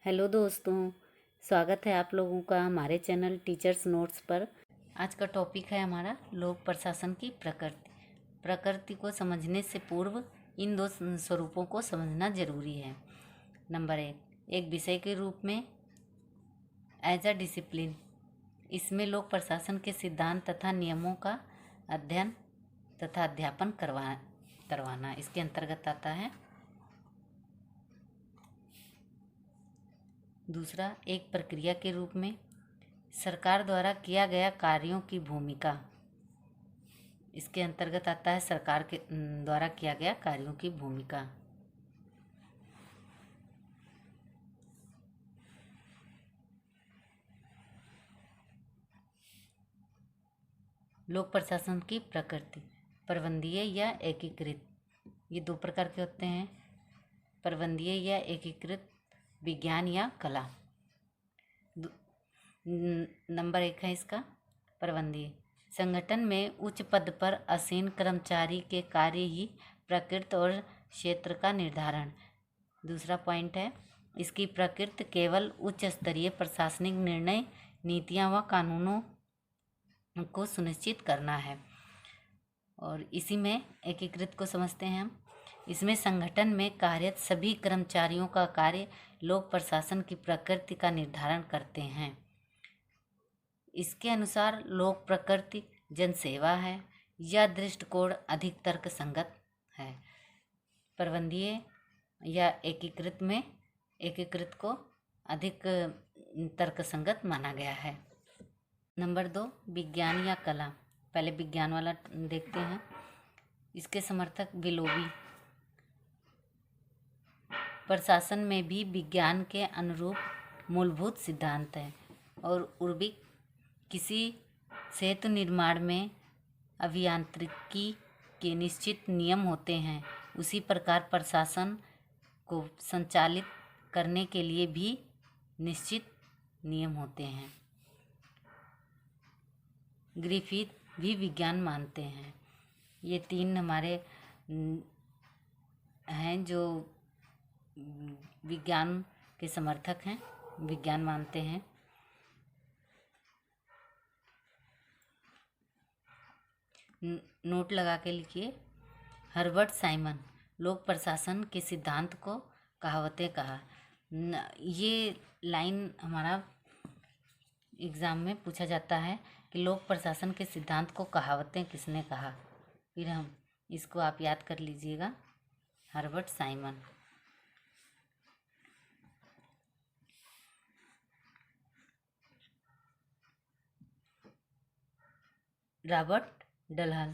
Hello दोस्तों, स्वागत है आप लोगों का हमारे चैनल टीचर्स नोट्स पर। आज का टॉपिक है हमारा लोक प्रशासन की प्रकृति। प्रकृति को समझने से पूर्व इन दो स्वरूपों को समझना जरूरी है। नंबर एक विषय के रूप में एज अ डिसिप्लिन। इसमें लोक प्रशासन के सिद्धांत तथा नियमों का अध्ययन तथा अध्यापन करवाना इसके अंतर्गत आता है। दूसरा, एक प्रक्रिया के रूप में सरकार द्वारा किया गया कार्यों की भूमिका, इसके अंतर्गत आता है सरकार के द्वारा किया गया कार्यों की भूमिका। लोक प्रशासन की प्रकृति, प्रबंधीय या एकीकृत। ये दो प्रकार के होते हैं, प्रबंधीय या एकीकृत, विज्ञान या कला। नंबर एक है इसका प्रबंधीय। संगठन में उच्च पद पर आसीन कर्मचारी के कार्य ही प्रकृति और क्षेत्र का निर्धारण। दूसरा पॉइंट है, इसकी प्रकृति केवल उच्च स्तरीय प्रशासनिक निर्णय, नीतियां व कानूनों को सुनिश्चित करना है। और इसी में एकीकृत को समझते हैं हम। इसमें संगठन में कार्यरत सभी कर्मचारियों का कार्य लोक प्रशासन की प्रकृति का निर्धारण करते हैं। इसके अनुसार लोक प्रकृति जनसेवा है। यह दृष्टिकोण अधिक तर्कसंगत है। प्रबंधीय या एकीकृत में एकीकृत को अधिक तर्कसंगत माना गया है। नंबर 2, विज्ञान या कला। पहले विज्ञान वाला देखते हैं। इसके समर्थक विलोबी। प्रशासन में भी विज्ञान के अनुरूप मूलभूत सिद्धांत हैं और उर्बिक किसी सेतु निर्माण में अभियांत्रिकी के निश्चित नियम होते हैं, उसी प्रकार प्रशासन को संचालित करने के लिए भी निश्चित नियम होते हैं। ग्रिफिथ भी विज्ञान मानते हैं। ये तीन हमारे हैं जो विज्ञान के समर्थक हैं, विज्ञान मानते हैं। नोट लगा के लिखिए। हर्बर्ट साइमन लोक प्रशासन के सिद्धांत को कहावतें कहा। ये लाइन हमारा एग्ज़ाम में पूछा जाता है कि लोक प्रशासन के सिद्धांत को कहावतें किसने कहा। फिर हम इसको आप याद कर लीजिएगा, हर्बर्ट साइमन। रॉबर्ट डलहल।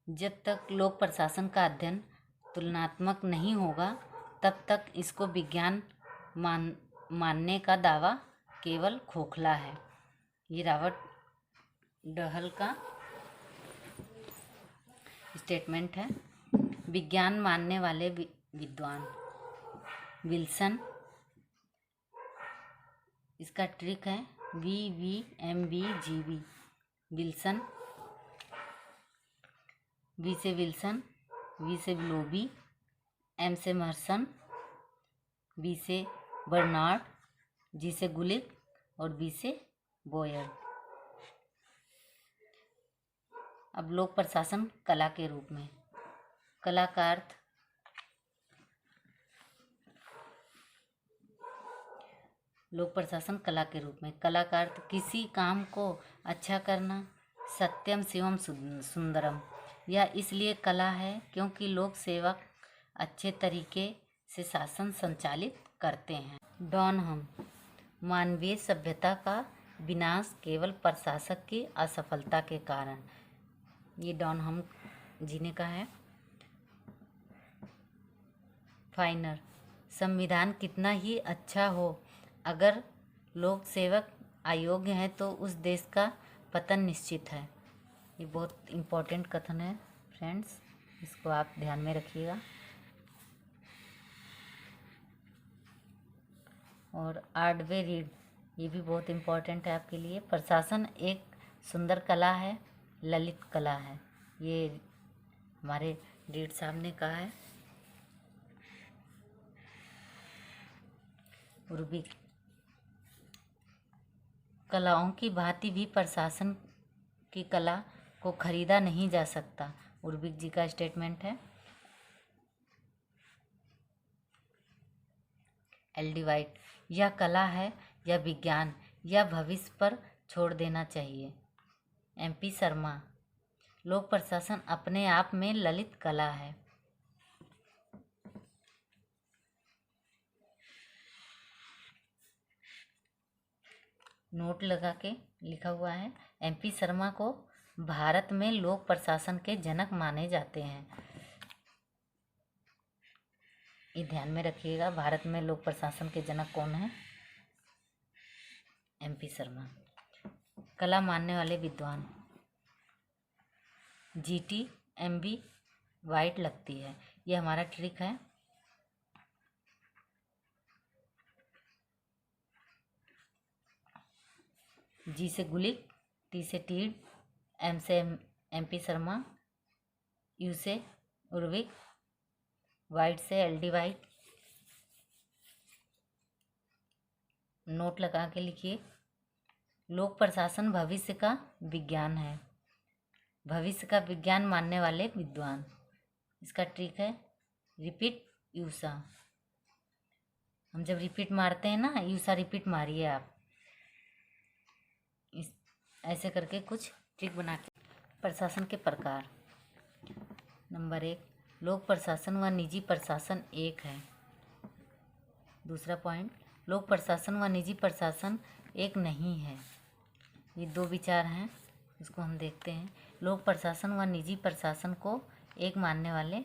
जब तक लोक प्रशासन का अध्ययन तुलनात्मक नहीं होगा तब तक इसको विज्ञान मानने का दावा केवल खोखला है। ये रॉबर्ट डलहल का स्टेटमेंट है। विज्ञान मानने वाले विद्वान विल्सन। इसका ट्रिक है VVMBGB। विल्सन, वी से विल्सन, वी से विलोबी, एम से मर्सन, बी से बर्नार्ड, जी से गुलिक और बी से बोयर। अब लोक प्रशासन कला के रूप में। कला का अर्थ लोक प्रशासन कला के रूप में। कला का अर्थ किसी काम को अच्छा करना, सत्यम शिवम सुंदरम। यह इसलिए कला है क्योंकि लोक सेवक अच्छे तरीके से शासन संचालित करते हैं। डॉनहम, मानवीय सभ्यता का विनाश केवल प्रशासक की असफलता के कारण। ये डॉनहम जी ने कहा है। फाइनर, संविधान कितना ही अच्छा हो, अगर लोक सेवक अयोग्य हैं तो उस देश का पतन निश्चित है। ये बहुत इम्पोर्टेंट कथन है फ्रेंड्स, इसको आप ध्यान में रखिएगा। और आर्डवे रीड, ये भी बहुत इम्पोर्टेंट है आपके लिए। प्रशासन एक सुंदर कला है, ललित कला है। ये हमारे रीड साहब ने कहा है। उर्वी, कलाओं की भांति भी प्रशासन की कला को खरीदा नहीं जा सकता। उर्विक जी का स्टेटमेंट है। एल.डी. वाइट, यह कला है या विज्ञान या भविष्य पर छोड़ देना चाहिए। एम.पी. शर्मा, लोक प्रशासन अपने आप में ललित कला है। नोट लगा के लिखा हुआ है। एम.पी. शर्मा को भारत में लोक प्रशासन के जनक माने जाते हैं। ये ध्यान में रखिएगा, भारत में लोक प्रशासन के जनक कौन है? एम.पी. शर्मा। कला मानने वाले विद्वान, जी.टी. एम.बी. वाइट लगती है। ये हमारा ट्रिक है। जी से गुलिक, टी से टीड, एम से एम.पी. शर्मा, यू से उर्विक, वाइट से एल.डी. वाइट। नोट लगा के लिखिए। लोक प्रशासन भविष्य का विज्ञान है। भविष्य का विज्ञान मानने वाले विद्वान। इसका ट्रिक है रिपीट यूसा। हम जब रिपीट मारते हैं ना, यूसा रिपीट मारिए आप। इस ऐसे करके कुछ ट्रिक बना के। प्रशासन के प्रकार। नंबर 1, लोक प्रशासन व निजी प्रशासन एक है। दूसरा पॉइंट, लोक प्रशासन व निजी प्रशासन एक नहीं है। ये दो विचार हैं, इसको हम देखते हैं। लोक प्रशासन व निजी प्रशासन को एक मानने वाले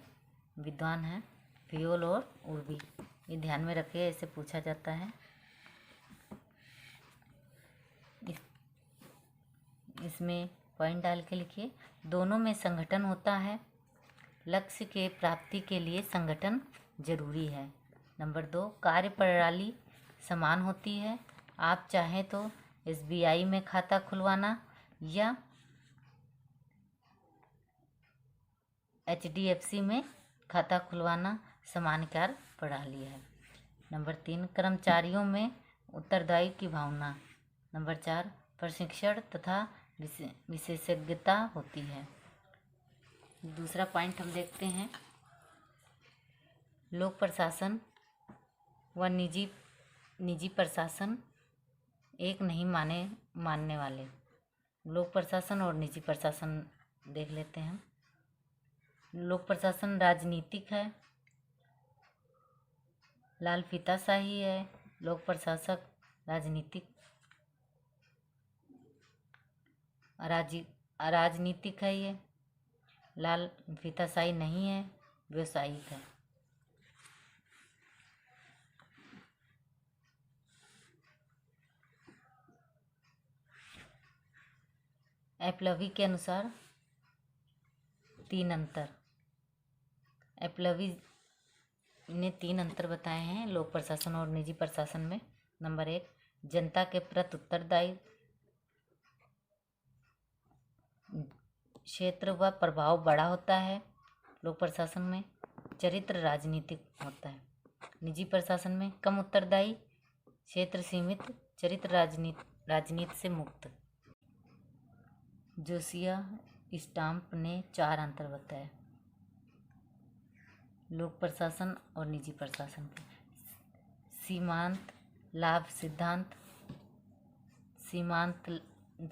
विद्वान हैं फियोल और उर्वी। ये ध्यान में रखिए, ऐसे पूछा जाता है। इसमें पॉइंट डाल के लिखिए। दोनों में संगठन होता है। लक्ष्य के प्राप्ति के लिए संगठन जरूरी है। नंबर 2, कार्य प्रणाली समान होती है। आप चाहें तो SBI में खाता खुलवाना या HDFC में खाता खुलवाना समान कार्य प्रणाली है। नंबर 3, कर्मचारियों में उत्तरदायित्व की भावना। नंबर 4, प्रशिक्षण तथा विशेषज्ञता होती है। दूसरा पॉइंट हम देखते हैं। लोक प्रशासन व निजी प्रशासन एक नहीं मानने वाले। लोक प्रशासन और निजी प्रशासन देख लेते हैं। लोक प्रशासन राजनीतिक है, लाल फीताशाही है। लोक प्रशासक राजनीतिक राजनीतिक है। ये लाल फीताशाही नहीं है, व्यावसायिक है। एपलवी के अनुसार 3 अंतर। एपलवी ने 3 अंतर बताए हैं लोक प्रशासन और निजी प्रशासन में। नंबर 1, जनता के प्रति उत्तरदायी क्षेत्र व प्रभाव बड़ा होता है। लोक प्रशासन में चरित्र राजनीतिक होता है। निजी प्रशासन में कम उत्तरदायी, क्षेत्र सीमित, चरित्र राजनीति से मुक्त। जोसिया स्टाम्प ने 4 अंतर बताए लोक प्रशासन और निजी प्रशासन के। सीमांत लाभ सिद्धांत,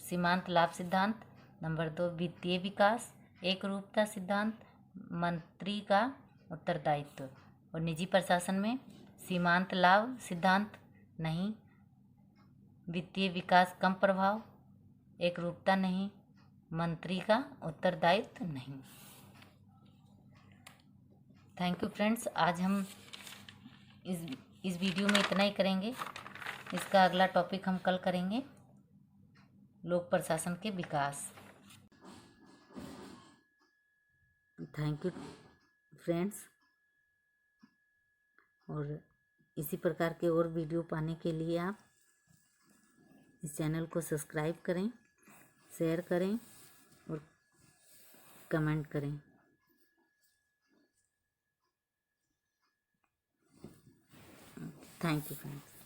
सीमांत लाभ सिद्धांत। नंबर 2, वित्तीय विकास, एक रूपता सिद्धांत, मंत्री का उत्तरदायित्व। और निजी प्रशासन में सीमांत लाभ सिद्धांत नहीं, वित्तीय विकास कम प्रभाव, एक रूपता नहीं, मंत्री का उत्तरदायित्व नहीं। Thank you friends. आज हम इस वीडियो में इतना ही करेंगे। इसका अगला टॉपिक हम कल करेंगे, लोक प्रशासन के विकास। Thank you friends. और इसी प्रकार के और वीडियो पाने के लिए आप इस चैनल को सब्सक्राइब करें, शेयर करें और कमेंट करें। Thank you friends.